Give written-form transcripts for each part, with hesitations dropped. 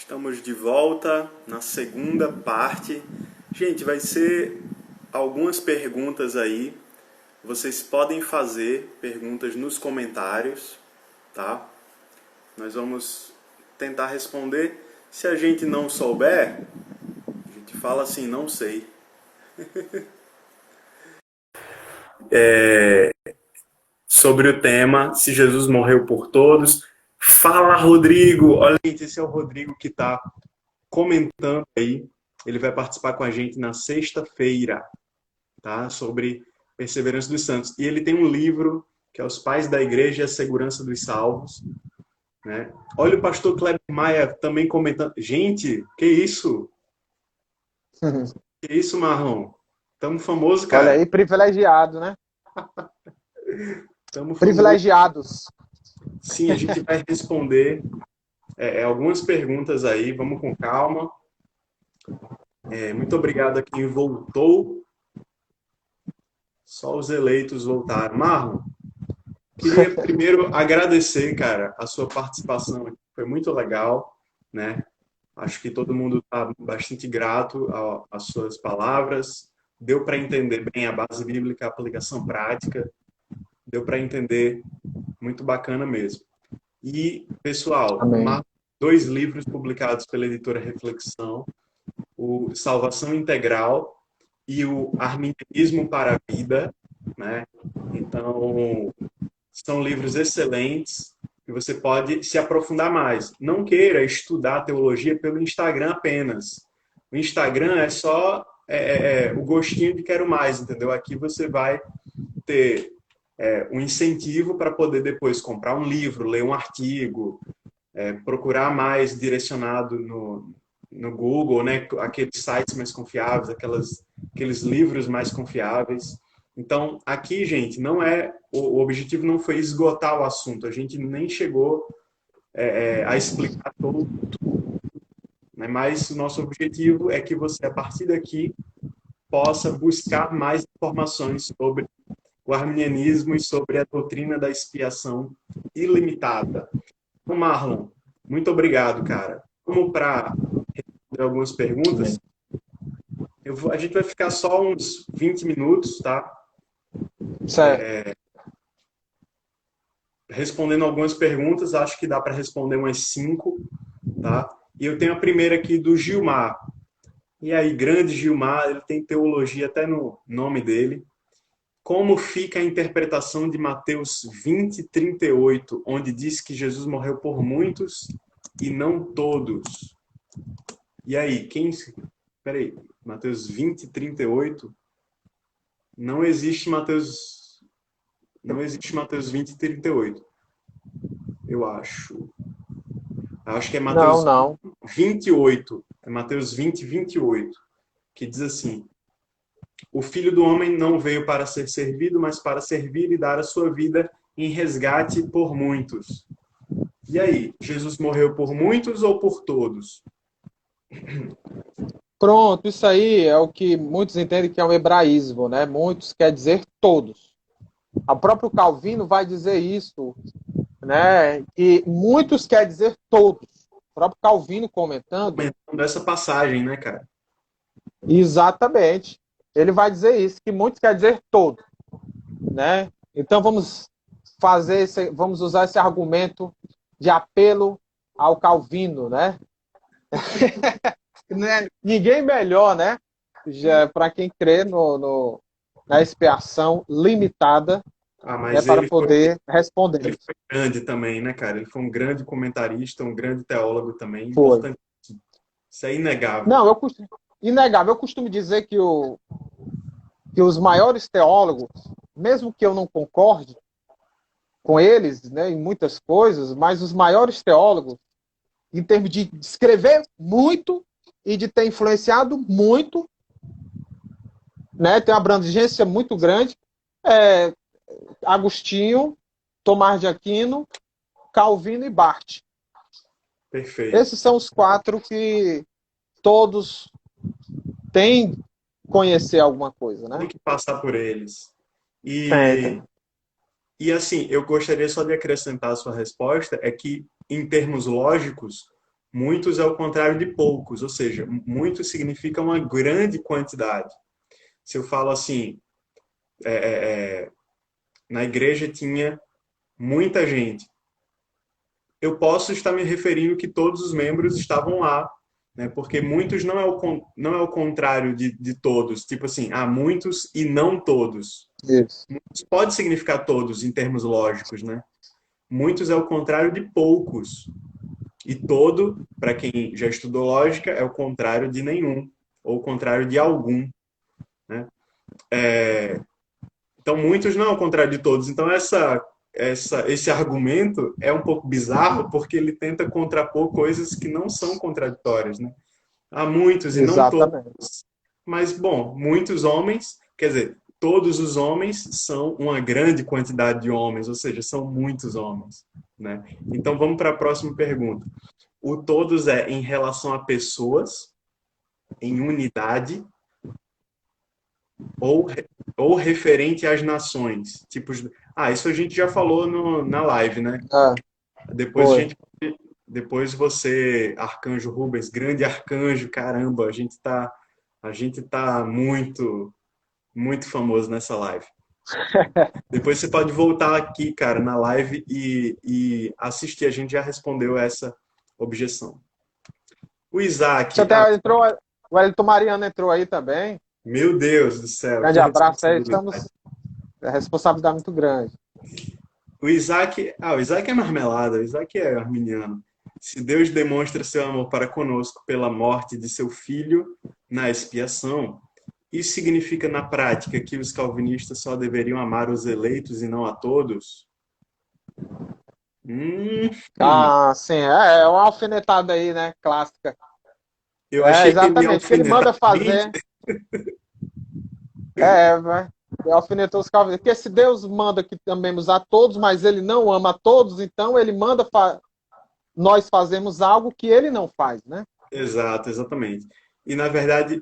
Estamos de volta na segunda parte. Gente, vai ser algumas perguntas aí. Vocês podem fazer perguntas nos comentários, tá? Nós vamos tentar responder. Se a gente não souber, a gente fala assim, não sei. Sobre o tema, se Jesus morreu por todos. Fala, Rodrigo! Olha, gente, esse é o Rodrigo que está comentando aí. Ele vai participar com a gente na sexta-feira, tá? Sobre perseverança dos santos. E ele tem um livro que é Os Pais da Igreja e a Segurança dos Salvos, né? Olha o pastor Kleber Maia também comentando. Gente, que isso? Que isso, Marlon? Tamo famoso, Olha cara. aí, privilegiado, né? Tamo famoso. Privilegiados. Sim, a gente vai responder algumas perguntas aí. Vamos com calma. Muito obrigado a quem voltou. Só os eleitos voltaram. Marlon, queria primeiro agradecer, cara, a sua participação aqui. Foi muito legal, né? Acho que todo mundo está bastante grato às suas palavras. Deu para entender bem a base bíblica, a aplicação prática. Deu para entender muito bacana mesmo. E, pessoal, Amém. dois livros publicados pela editora Reflexão, o Salvação Integral e o Arminianismo para a Vida, né? Então, são livros excelentes que você pode se aprofundar mais. Não queira estudar teologia pelo Instagram apenas. O Instagram é só o gostinho de quero mais, entendeu? Aqui você vai ter um incentivo para poder depois comprar um livro, ler um artigo, procurar mais direcionado no Google, né? Aqueles sites mais confiáveis, aqueles livros mais confiáveis. Então, aqui, gente, não é o objetivo não foi esgotar o assunto. A gente nem chegou a explicar todo, né? Mas o nosso objetivo é que você, a partir daqui, possa buscar mais informações sobre o arminianismo e sobre a doutrina da expiação ilimitada. Então, Marlon, muito obrigado, cara. Como para responder algumas perguntas, Amém. a gente vai ficar só uns 20 minutos, tá? Certo. Respondendo algumas perguntas, acho que dá para responder umas 5, tá? E eu tenho a primeira aqui do Gilmar. E aí, grande Gilmar, ele tem teologia até no nome dele. Como fica a interpretação de Mateus 20:38, onde diz que Jesus morreu por muitos e não todos? E aí, Peraí, Mateus 20:38? Não existe Mateus 20:38, eu acho. Acho que é Não, Mateus não. 28. É Mateus 20:28, que diz assim: O Filho do Homem não veio para ser servido, mas para servir e dar a sua vida em resgate por muitos. E aí, Jesus morreu por muitos ou por todos? Pronto, isso aí é o que muitos entendem que é um hebraísmo, né? Muitos quer dizer todos. O próprio Calvino vai dizer isso, né? Que muitos quer dizer todos. O próprio Calvino comentando, Comentando essa passagem, né, cara? exatamente. Ele vai dizer isso, que muitos quer dizer todos, né? Então vamos usar esse argumento de apelo ao Calvino, né? Ninguém melhor, né? Já para quem crê na expiação limitada, Ah, né, mas para poder responder. ele foi grande também, né, cara? Ele foi um grande comentarista, um grande teólogo também, Foi. importante. Isso é inegável. Não, inegável. Eu costumo dizer que os maiores teólogos, mesmo que eu não concorde com eles, né, em muitas coisas, mas os maiores teólogos, em termos de escrever muito e de ter influenciado muito, né, tem uma abrangência muito grande, é Agostinho, Tomás de Aquino, Calvino e Barth. Perfeito. Esses são os quatro que todos têm que conhecer alguma coisa, Tem né? que passar por eles. Tem, E, tem. assim, eu gostaria só de acrescentar a sua resposta, é que, em termos lógicos, Muitos é o contrário de poucos, ou seja, muito significa uma grande quantidade. Se eu falo assim, na igreja tinha muita gente, eu posso estar me referindo que todos os membros estavam lá, né? Porque muitos não é o contrário de todos. Tipo assim, há muitos e não todos. Isso. Muitos pode significar todos em termos lógicos, né? Muitos é o contrário de poucos. E todo, para quem já estudou lógica, é o contrário de nenhum, ou o contrário de algum, né? Então, muitos não é o contrário de todos. Então, esse argumento é um pouco bizarro porque ele tenta contrapor coisas que não são contraditórias, né? Há muitos e não Exatamente. todos. Mas, bom, muitos homens, quer dizer, todos os homens são uma grande quantidade de homens, ou seja, são muitos homens, né? Então, vamos para a próxima pergunta. O todos é em relação a pessoas, em unidade, ou, ou referente às nações? Tipos, isso a gente já falou na live, né? É, Depois a foi. gente, depois você, Arcanjo Rubens, grande arcanjo, caramba, a gente tá muito famoso nessa live. Depois você pode voltar aqui, cara, na live e assistir. A gente já respondeu essa objeção. O Você Isaac, até entrou, o Wellington Mariano entrou aí também. meu Deus do céu, Grande que abraço aí, responsabilidade. estamos. A responsabilidade muito grande. O Isaac é marmelada, o Isaac é arminiano. Se Deus demonstra seu amor para conosco pela morte de seu filho na expiação, isso significa na prática que os calvinistas só deveriam amar os eleitos e não a todos? Hum. Ah, sim, é uma alfinetada aí, né? Clássica. Eu É, achei que ele ia exatamente. O que ele alfinetar manda a gente. fazer vai. Alfinetou os calvinistas. Porque se Deus manda que amemos a todos, mas ele não ama a todos, então ele manda nós fazemos algo que ele não faz, né? Exato, exatamente. E na verdade,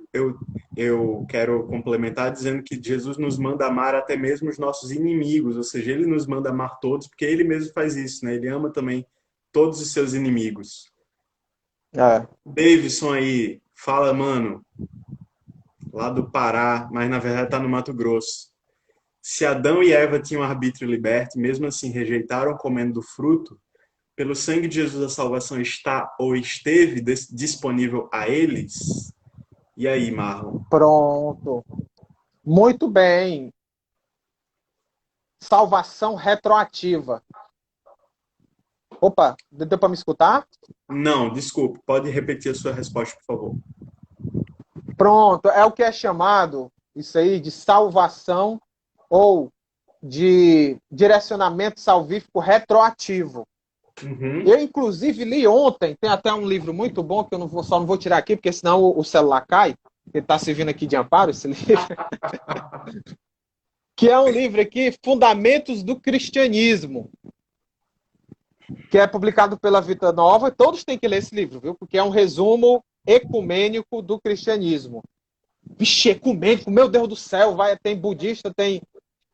eu quero complementar dizendo que Jesus nos manda amar até mesmo os nossos inimigos, ou seja, ele nos manda amar todos, porque ele mesmo faz isso, né? Ele ama também todos os seus inimigos. É. Davidson aí, fala, mano, lá do Pará, mas na verdade tá no Mato Grosso. Se Adão e Eva tinham arbítrio liberto, mesmo assim rejeitaram comendo do fruto, pelo sangue de Jesus a salvação está ou esteve disponível a eles? E aí, Marlon? Pronto. Muito bem. Salvação retroativa. Opa, deu para me escutar? Não, desculpe, pode repetir a sua resposta, por favor. Pronto, é o que é chamado, isso aí, de salvação ou de direcionamento salvífico retroativo. Uhum. Eu, inclusive, li ontem, tem até um livro muito bom, que eu só não vou tirar aqui, porque senão o celular cai, ele está servindo aqui de amparo, esse livro. Que é um livro aqui, Fundamentos do Cristianismo, que é publicado pela Vida Nova. Todos têm que ler esse livro, viu? Porque é um resumo ecumênico do cristianismo. Vixe, ecumênico, meu Deus do céu, tem budista, tem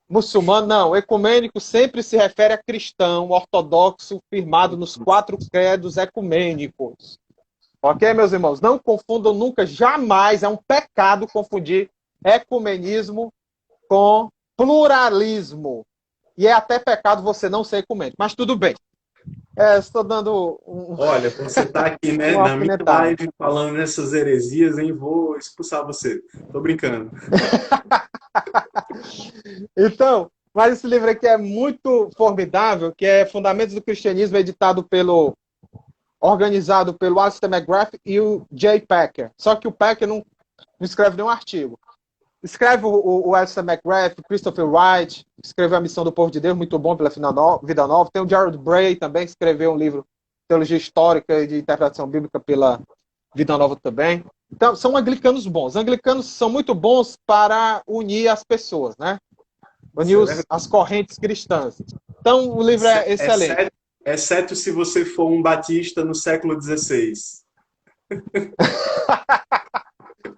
muçulmano. Não, ecumênico sempre se refere a cristão, ortodoxo, firmado nos 4 credos ecumênicos. Ok, meus irmãos? Não confundam nunca, jamais, é um pecado confundir ecumenismo com pluralismo. E é até pecado você não ser ecumênico, mas tudo bem. Estou dando Olha, você está aqui, né, uma na minha alfinetada. live falando nessas heresias, hein? Vou expulsar você. Tô brincando. Então, mas esse livro aqui é muito formidável, que é Fundamentos do Cristianismo, organizado pelo Alistair McGrath e o Jay Packer. Só que o Packer não escreve nenhum artigo. Escreve o Alistair McGrath, Christopher Wright, escreveu A Missão do Povo de Deus, muito bom pela Vida Nova. Tem o Gerald Bray também, que escreveu um livro de Teologia Histórica e de Interpretação Bíblica pela Vida Nova também. Então, são anglicanos bons. Os anglicanos são muito bons para unir as pessoas, né? Unir as correntes cristãs. Então, o livro é excelente. Exceto se você for um batista no século XVI.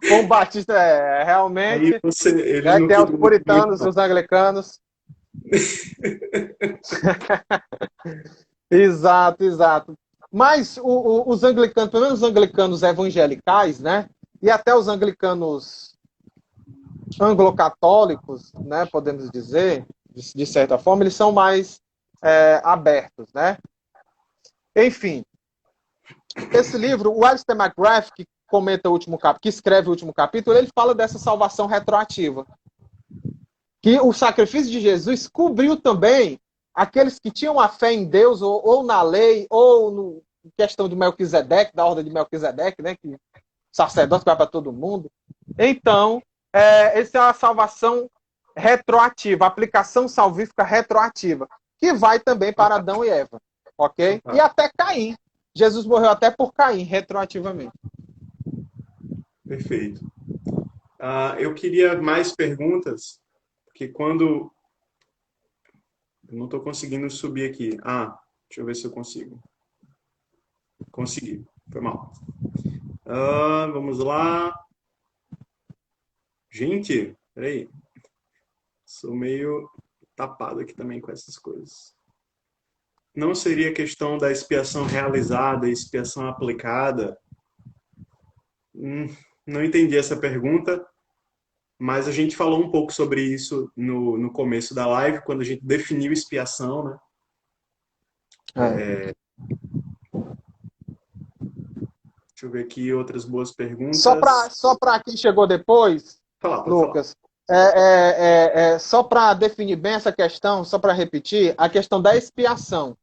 Bom Batista realmente. Aí eles não Tem os ficam puritanos, muito. os anglicanos. Exato, exato. Mas os anglicanos, pelo menos os anglicanos evangelicais, né? E até os anglicanos anglo-católicos, né? Podemos dizer, de certa forma, eles são mais abertos, né? Enfim, esse livro, o Alistair McGrath, que comenta o último capítulo, que escreve o último capítulo, ele fala dessa salvação retroativa. Que o sacrifício de Jesus cobriu também aqueles que tinham a fé em Deus, ou na lei, ou no questão de Melquisedeque, da ordem de Melquisedeque, né? Que sacerdote vai para todo mundo. Então, essa é a salvação retroativa, aplicação salvífica retroativa, que vai também para Adão e Eva, ok? E até Caim. Jesus morreu até por Caim, retroativamente. Perfeito. Eu queria mais perguntas, porque quando... Eu não estou conseguindo subir aqui. Deixa eu ver se eu consigo. Consegui. Foi mal. Vamos lá. Gente, peraí. Sou meio tapado aqui também com essas coisas. Não seria questão da expiação realizada e expiação aplicada? Não entendi essa pergunta, mas a gente falou um pouco sobre isso no começo da live, quando a gente definiu expiação, né? Deixa eu ver aqui outras boas perguntas. Só para quem chegou depois, Lucas, só para definir bem essa questão, só para repetir, a questão da expiação.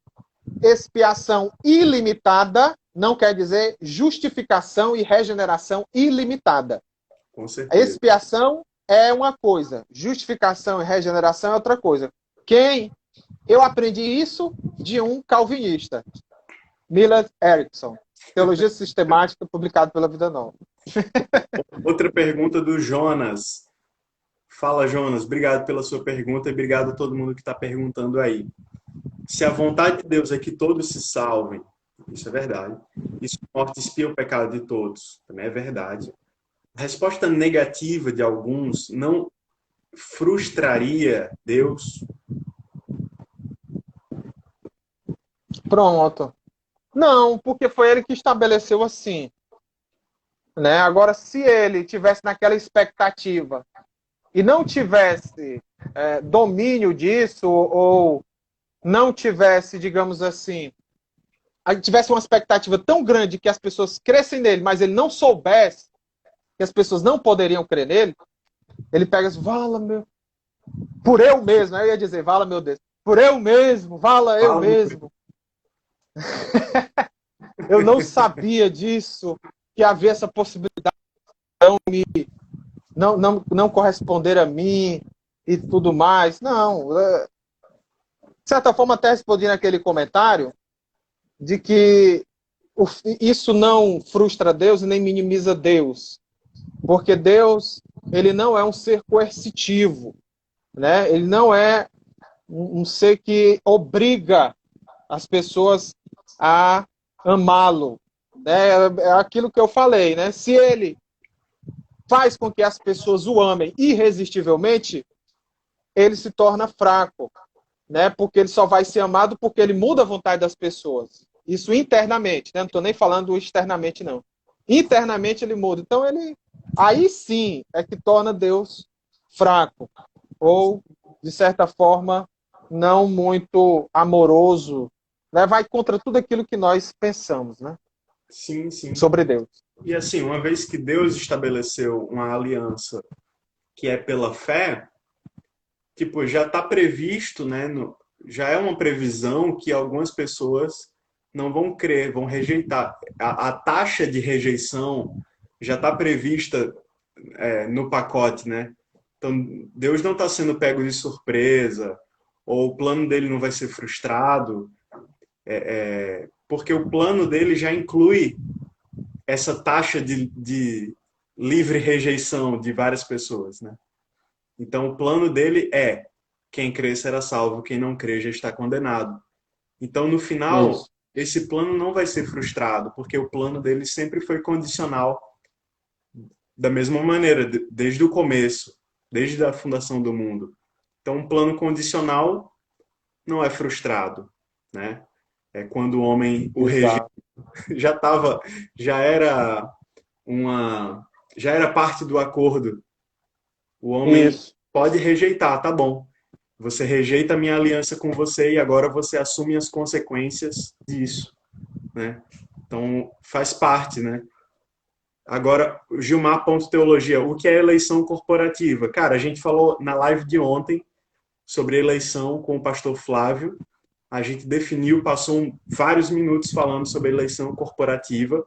Expiação ilimitada não quer dizer justificação e regeneração ilimitada. Com certeza. A expiação é uma coisa, justificação e regeneração é outra coisa. Eu aprendi isso de um calvinista, Millard Erickson, Teologia Sistemática, publicado pela Vida Nova. Outra pergunta do Jonas. Fala, Jonas. Obrigado pela sua pergunta e obrigado a todo mundo que está perguntando aí. Se a vontade de Deus é que todos se salvem, isso é verdade. Isso morte expia o pecado de todos, também é verdade. A resposta negativa de alguns não frustraria Deus? Pronto. Não, porque foi ele que estabeleceu assim. Né? Agora, se ele tivesse naquela expectativa e não tivesse domínio disso, ou não tivesse, digamos assim, tivesse uma expectativa tão grande que as pessoas crescem nele, mas ele não soubesse que as pessoas não poderiam crer nele, ele pega assim, vala meu, por eu mesmo, eu ia dizer, vala meu Deus, por eu mesmo, vala eu mesmo. Eu não sabia disso, que havia essa possibilidade de não corresponder a mim e tudo mais. Não. De certa forma, até respondi naquele comentário de que isso não frustra Deus e nem minimiza Deus. Porque Deus, ele não é um ser coercitivo. Né? Ele não é um ser que obriga as pessoas a amá-lo. É aquilo que eu falei, né? Se ele faz com que as pessoas o amem irresistivelmente, ele se torna fraco, né? Porque ele só vai ser amado porque ele muda a vontade das pessoas. Isso internamente, né? Não estou nem falando externamente, não. Internamente ele muda. Então aí sim é que torna Deus fraco. Ou, de certa forma, não muito amoroso, né? Vai contra tudo aquilo que nós pensamos, né? Sim, sim. Sobre Deus. E assim, uma vez que Deus estabeleceu uma aliança que é pela fé, tipo, já está previsto, né? Já é uma previsão que algumas pessoas não vão crer, vão rejeitar. A taxa de rejeição já está prevista no pacote, né? Então, Deus não está sendo pego de surpresa, ou o plano dele não vai ser frustrado, porque o plano dele já inclui essa taxa de livre rejeição de várias pessoas, né? Então, o plano dele é quem crê será salvo, quem não crê já está condenado. Então, no final, esse plano não vai ser frustrado, porque o plano dele sempre foi condicional da mesma maneira, desde o começo, desde a fundação do mundo. Então, um plano condicional não é frustrado, né? É quando o homem o rejeita, Exato. já estava, já era uma, já era parte do acordo. O homem Isso. pode rejeitar, tá bom. Você rejeita a minha aliança com você e agora você assume as consequências disso, né? Então, faz parte, né? Agora, Gilmar, ponto teologia, o que é eleição corporativa? Cara, a gente falou na live de ontem sobre eleição com o pastor Flávio. A gente definiu, passou vários minutos falando sobre eleição corporativa.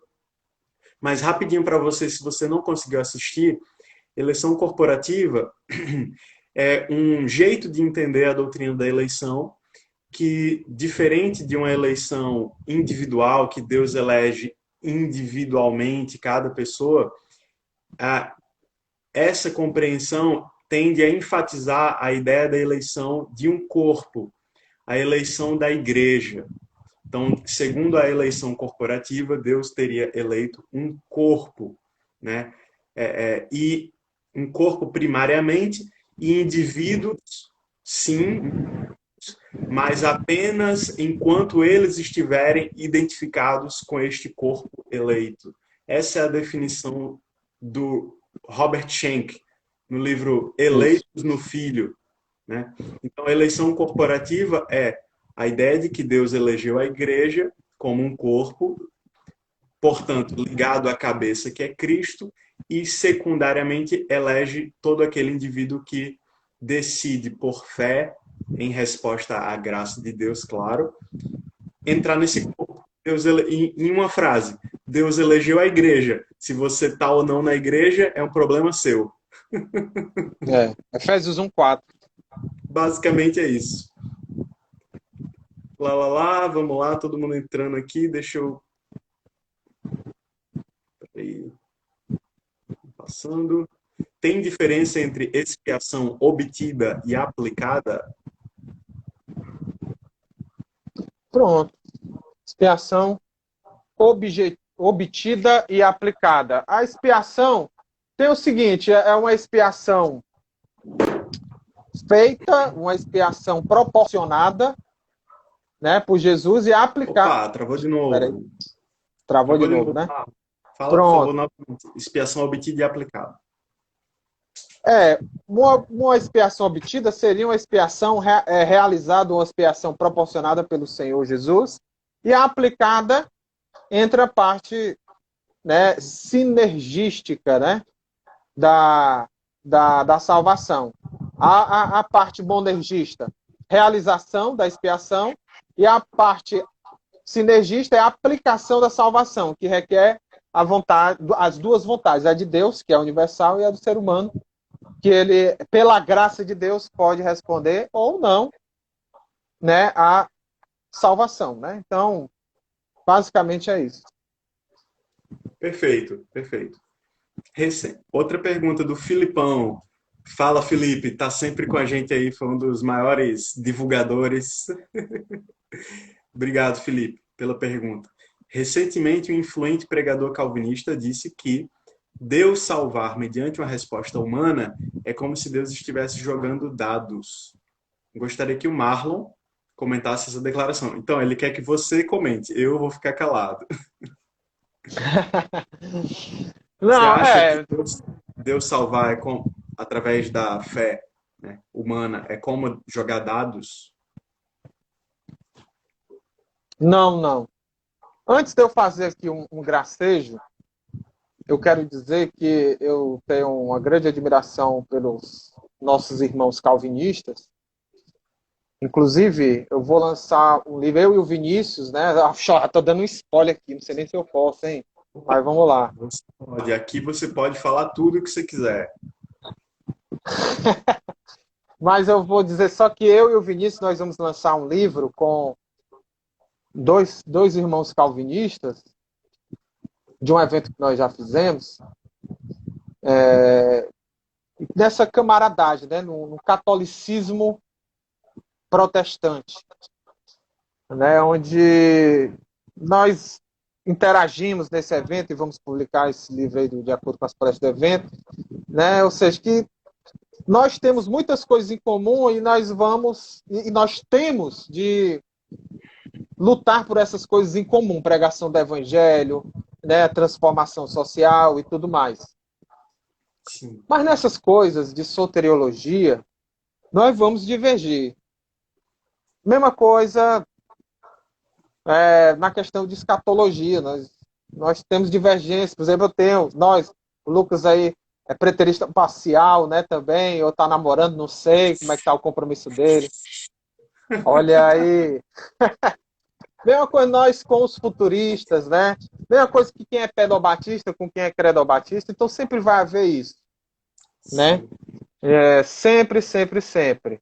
Mas rapidinho para você, se você não conseguiu assistir, eleição corporativa é um jeito de entender a doutrina da eleição que, diferente de uma eleição individual, que Deus elege individualmente cada pessoa, essa compreensão tende a enfatizar a ideia da eleição de um corpo, a eleição da igreja. Então, segundo a eleição corporativa, Deus teria eleito um corpo, né? E um corpo primariamente, e indivíduos, sim, mas apenas enquanto eles estiverem identificados com este corpo eleito. Essa é a definição do Robert Schenck no livro Isso. Eleitos no Filho, né? Então, a eleição corporativa é a ideia de que Deus elegeu a igreja como um corpo, portanto, ligado à cabeça que é Cristo, e secundariamente elege todo aquele indivíduo que decide por fé, em resposta à graça de Deus, claro, entrar nesse corpo. Em uma frase, Deus elegeu a igreja. Se você está ou não na igreja, é um problema seu. Efésios 1:4. Basicamente é isso. Lá, lá, lá, vamos lá, todo mundo entrando aqui, deixa eu... Peraí. Passando. Tem diferença entre expiação obtida e aplicada? Pronto. Expiação obtida e aplicada. A expiação tem o seguinte, é uma expiação feita, uma expiação proporcionada, né, por Jesus e aplicada. Opa, travou de Peraí, novo. travou de novo, né? Fala, por favor, Pronto. na expiação obtida e aplicada. Uma expiação obtida seria uma expiação realizada, uma expiação proporcionada pelo Senhor Jesus, e a aplicada entra a parte, né, sinergística, né, da salvação. A parte monergista, realização da expiação, e a parte sinergista é a aplicação da salvação, que requer a vontade, as duas vontades, a de Deus, que é universal, e a do ser humano, que ele, pela graça de Deus, pode responder ou não, né, a salvação, né? Então, basicamente é isso. Perfeito, perfeito. Outra pergunta do Filipão. Fala, Felipe, tá sempre com a gente aí, foi um dos maiores divulgadores. Obrigado, Felipe, pela pergunta. Recentemente, um influente pregador calvinista disse que Deus salvar mediante uma resposta humana é como se Deus estivesse jogando dados. Gostaria que o Marlon comentasse essa declaração. Então, ele quer que você comente, eu vou ficar calado. Você Não, acha que Deus salvar através da fé, né, humana é como jogar dados? não. Antes de eu fazer aqui um gracejo, eu quero dizer que eu tenho uma grande admiração pelos nossos irmãos calvinistas. Inclusive, eu vou lançar um livro, eu e o Vinícius, né? Estou dando um spoiler aqui, não sei nem se eu posso, hein? Mas vamos lá. Aqui você pode falar tudo o que você quiser. Mas eu vou dizer só que eu e o Vinícius, nós vamos lançar um livro com dois irmãos calvinistas, de um evento que nós já fizemos, dessa camaradagem, né? No catolicismo protestante, né? Onde nós interagimos nesse evento e vamos publicar esse livro aí de acordo com as palestras do evento, né? Ou seja, que nós temos muitas coisas em comum e nós temos de lutar por essas coisas em comum, pregação do evangelho, né, transformação social e tudo mais. Sim. Mas nessas coisas de soteriologia, nós vamos divergir. Mesma coisa na questão de escatologia. Nós temos divergências. Por exemplo, o Lucas aí é preterista parcial, né, também, ou está namorando, não sei como é que está o compromisso dele. Olha aí. Mesma coisa nós com os futuristas, né? Mesma coisa que quem é pedobatista com quem é credobatista. Então sempre vai haver isso, né? Sim. Sempre, sempre, sempre.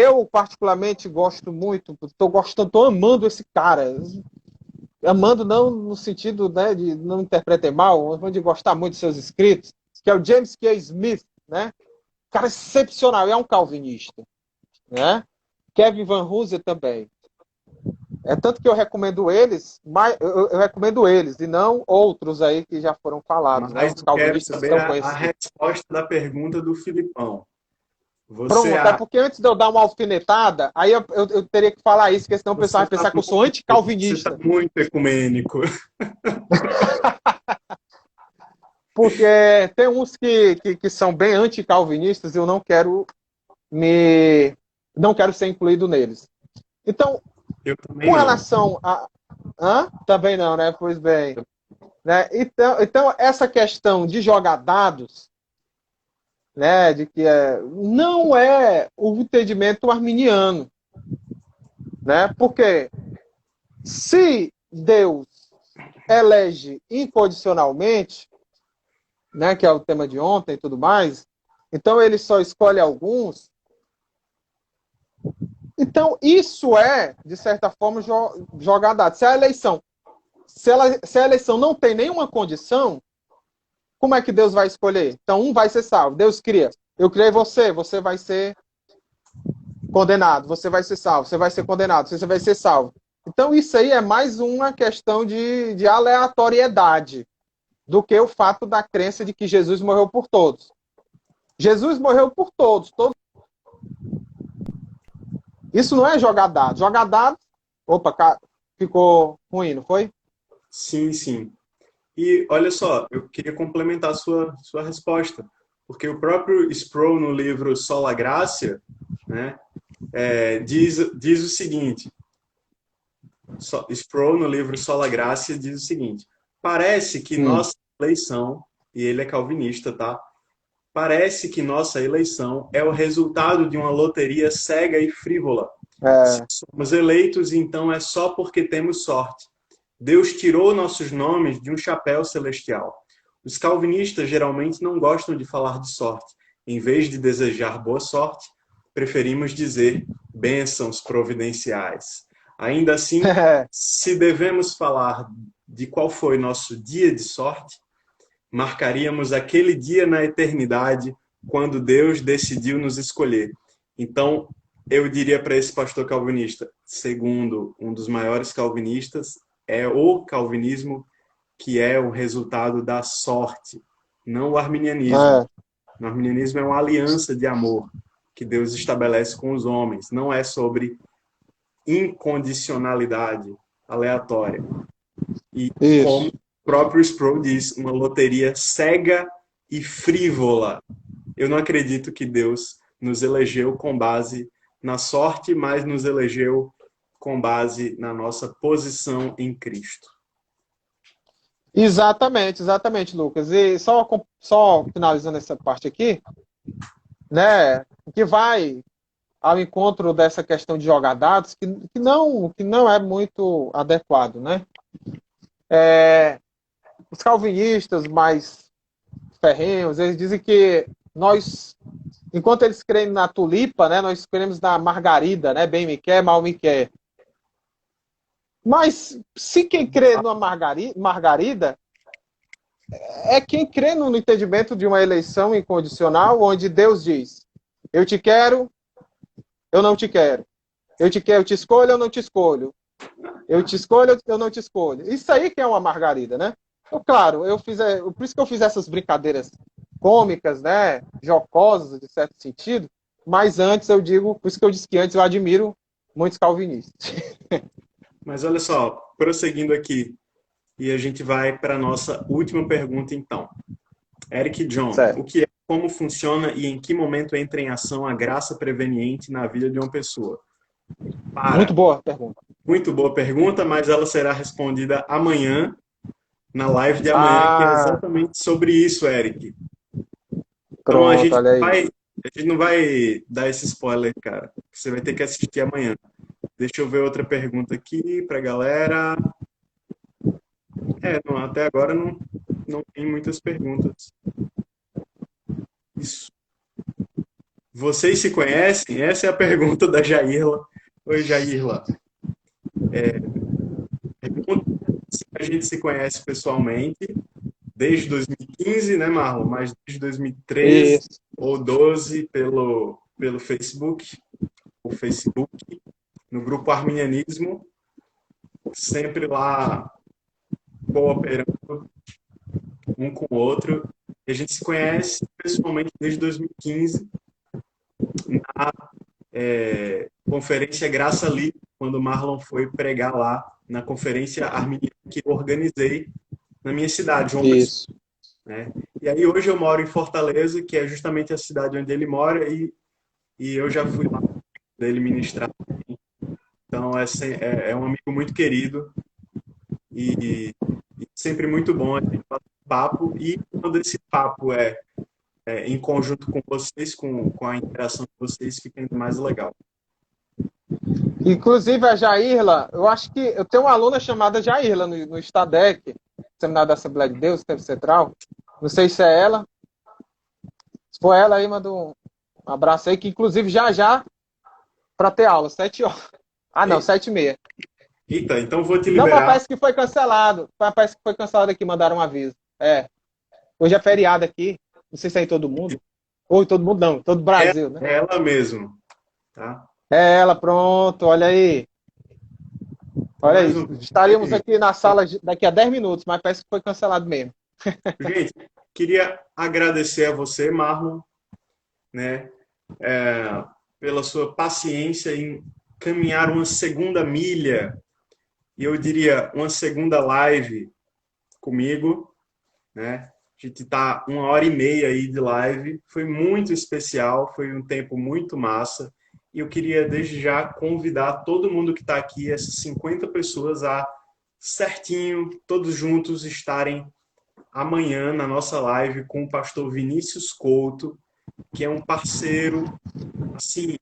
Eu particularmente gosto muito, estou amando esse cara. Amando não no sentido, né, de não interpretar mal, mas de gostar muito de seus escritos, que é o James K. Smith, né? Cara excepcional, é um calvinista, né? Kevin Van Hooser também. Tanto que eu recomendo eles, mas eu recomendo eles, e não outros aí que já foram falados, né? Mas Os eu quero calvinistas saber tão a conhecidos. resposta da pergunta do Filipão. Você, Pronto, é porque antes de eu dar uma alfinetada, aí eu teria que falar isso, porque senão o pessoal vai pensar que eu sou você tá anticalvinista. muito ecumênico. Porque tem uns que são bem anticalvinistas e eu não quero ser incluído neles. Então, Eu também com não. relação a. Também não, né? Pois bem. Né? Então, essa questão de jogar dados, né, de que não é o entendimento arminiano. Né? Porque se Deus elege incondicionalmente, né, que é o tema de ontem e tudo mais, então ele só escolhe alguns. Então, isso de certa forma, jogar dados. Se a eleição não tem nenhuma condição, como é que Deus vai escolher? Então, um vai ser salvo. Deus cria. Eu criei você, você vai ser condenado, você vai ser salvo, você vai ser condenado, você vai ser salvo. Então, isso aí é mais uma questão de aleatoriedade do que o fato da crença de que Jesus morreu por todos. Jesus morreu por todos. Isso não é jogar dados. Jogar dados. Opa, ficou ruim, não foi? Sim, sim. E olha só, eu queria complementar a sua resposta, porque o próprio Sproul, no livro Sola Gratia, né, diz o seguinte: Sproul, no livro Sola Gratia, diz o seguinte: parece que nossa eleição, e ele é calvinista, tá? Parece que nossa eleição é o resultado de uma loteria cega e frívola. Se somos eleitos, então é só porque temos sorte. Deus tirou nossos nomes de um chapéu celestial. Os calvinistas geralmente não gostam de falar de sorte. Em vez de desejar boa sorte, preferimos dizer bênçãos providenciais. Ainda assim, se devemos falar de qual foi nosso dia de sorte, marcaríamos aquele dia na eternidade quando Deus decidiu nos escolher. Então, eu diria para esse pastor calvinista, segundo um dos maiores calvinistas, é o calvinismo que é o resultado da sorte, não o arminianismo. O arminianismo é uma aliança de amor que Deus estabelece com os homens, não é sobre incondicionalidade aleatória. E como o próprio Sproul diz, uma loteria cega e frívola. Eu não acredito que Deus nos elegeu com base na sorte, mas nos elegeu com base na nossa posição em Cristo. Exatamente, Lucas. E só finalizando essa parte aqui, né, que vai ao encontro dessa questão de jogar dados, que não é muito adequado, né? Os calvinistas mais ferrenhos, eles dizem que nós, enquanto eles creem na tulipa, né, nós cremos na margarida, né, bem me quer, mal me quer. Mas se quem crê numa margarida é quem crê no entendimento de uma eleição incondicional, onde Deus diz: eu te quero, eu não te quero. Eu te quero, eu te escolho, eu não te escolho. Eu te escolho, eu não te escolho. Isso aí que é uma margarida, né? Então, claro, por isso que eu fiz essas brincadeiras cômicas, né? Jocosas, de certo sentido. Mas antes eu digo, por isso que eu disse que antes eu admiro muitos calvinistas. Mas olha só, prosseguindo aqui, e a gente vai para a nossa última pergunta, então. Eric John, Certo. o que é, como funciona e em que momento entra em ação a graça preveniente na vida de uma pessoa? Muito Para, boa pergunta. muito boa pergunta, mas ela será respondida amanhã, na live de amanhã, que é Ah, exatamente sobre isso, Eric. Então pronto, olha aí. a gente não vai dar esse spoiler, cara. Você vai ter que assistir amanhã. Deixa eu ver outra pergunta aqui para a galera. Não, até agora não tem muitas perguntas. Isso. Vocês se conhecem? Essa é a pergunta da Jairla. Oi, Jairla. Pergunta se a gente se conhece pessoalmente desde 2015, né, Marlon? Mas desde 2013 Isso. ou 12 pelo Facebook, o Facebook, no grupo Arminianismo, sempre lá cooperando um com o outro. E a gente se conhece pessoalmente desde 2015 na Conferência Graça Livre, quando o Marlon foi pregar lá na Conferência Arminiana que eu organizei na minha cidade, João Pessoa. Isso. Né? E aí hoje eu moro em Fortaleza, que é justamente a cidade onde ele mora, e eu já fui lá dele ministrar. Então é um amigo muito querido e sempre muito bom a gente fazer papo, e quando esse papo é em conjunto com vocês, com a interação de vocês, fica ainda mais legal. Inclusive a Jairla, eu acho que eu tenho uma aluna chamada Jairla no Stadec, Seminário da Assembleia de Deus, Tempo Central. Não sei se é ela. Se for ela aí, manda um abraço aí, que inclusive já para ter aula, 7 horas. Ah, não, 7h30. Eita, então vou te Não, mas liberar. parece que foi cancelado. Parece que foi cancelado aqui, mandaram um aviso. Hoje é feriado aqui. Não sei se é em todo mundo. Ou em todo mundo não, em todo o Brasil, né? É ela mesmo, tá? É ela, pronto, olha aí. Olha Mais aí. um. Estaríamos aqui na sala daqui a 10 minutos, mas parece que foi cancelado mesmo. Gente, queria agradecer a você, Marlon, né, pela sua paciência em caminhar uma segunda milha, e eu diria uma segunda live comigo, né? A gente tá 1h30 aí de live, foi muito especial, foi um tempo muito massa, e eu queria desde já convidar todo mundo que está aqui, essas 50 pessoas, a certinho, todos juntos, estarem amanhã na nossa live com o pastor Vinícius Couto, que é um parceiro, assim,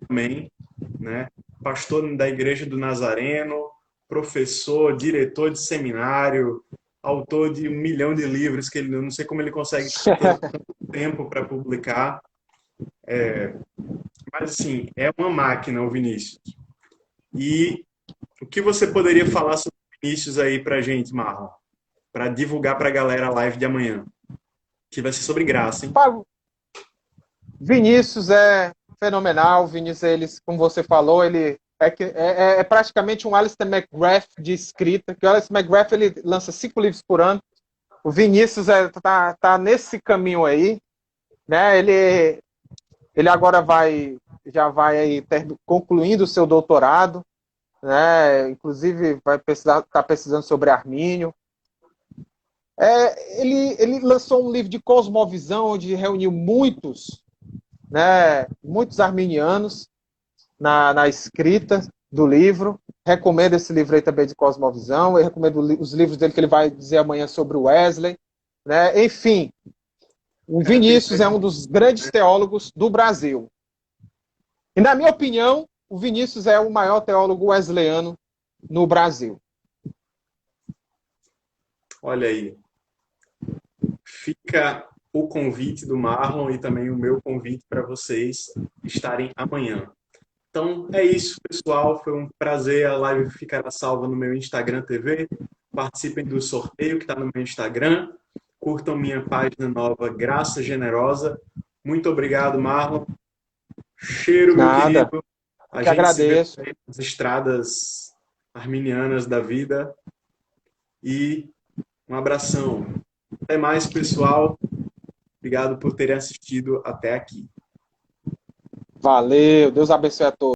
também, né? Pastor da Igreja do Nazareno, professor, diretor de seminário, autor de 1 milhão de livros, que ele, eu não sei como ele consegue ter tanto tempo para publicar. Mas, assim, é uma máquina o Vinícius. E o que você poderia falar sobre o Vinícius aí para a gente, Marlon? Para divulgar para a galera a live de amanhã. Que vai ser sobre graça, hein? Vinícius é fenomenal. Vinícius, eles, como você falou, ele é praticamente um Alistair McGrath de escrita, que o Alistair McGrath ele lança 5 livros por ano. O Vinícius tá nesse caminho aí, né? Ele agora já vai aí concluindo o seu doutorado, né? Inclusive tá pesquisando sobre Armínio. Ele lançou um livro de cosmovisão onde reuniu muitos arminianos na escrita do livro. Recomendo esse livro aí também de cosmovisão. Eu recomendo os livros dele que ele vai dizer amanhã sobre o Wesley. Né? Enfim, o Vinícius é um dos grandes teólogos do Brasil. E, na minha opinião, o Vinícius é o maior teólogo wesleyano no Brasil. Olha aí. Fica o convite do Marlon e também o meu convite para vocês estarem amanhã. Então é isso, pessoal. Foi um prazer. A live ficará salva no meu Instagram TV. Participem do sorteio que está no meu Instagram. Curtam minha página nova, Graça Generosa. Muito obrigado, Marlon. Cheiro, meu Nada. querido. A Que gente se vê agradeço. nas estradas arminianas da vida. E um abração. Até mais, pessoal. Obrigado por terem assistido até aqui. Valeu. Deus abençoe a todos.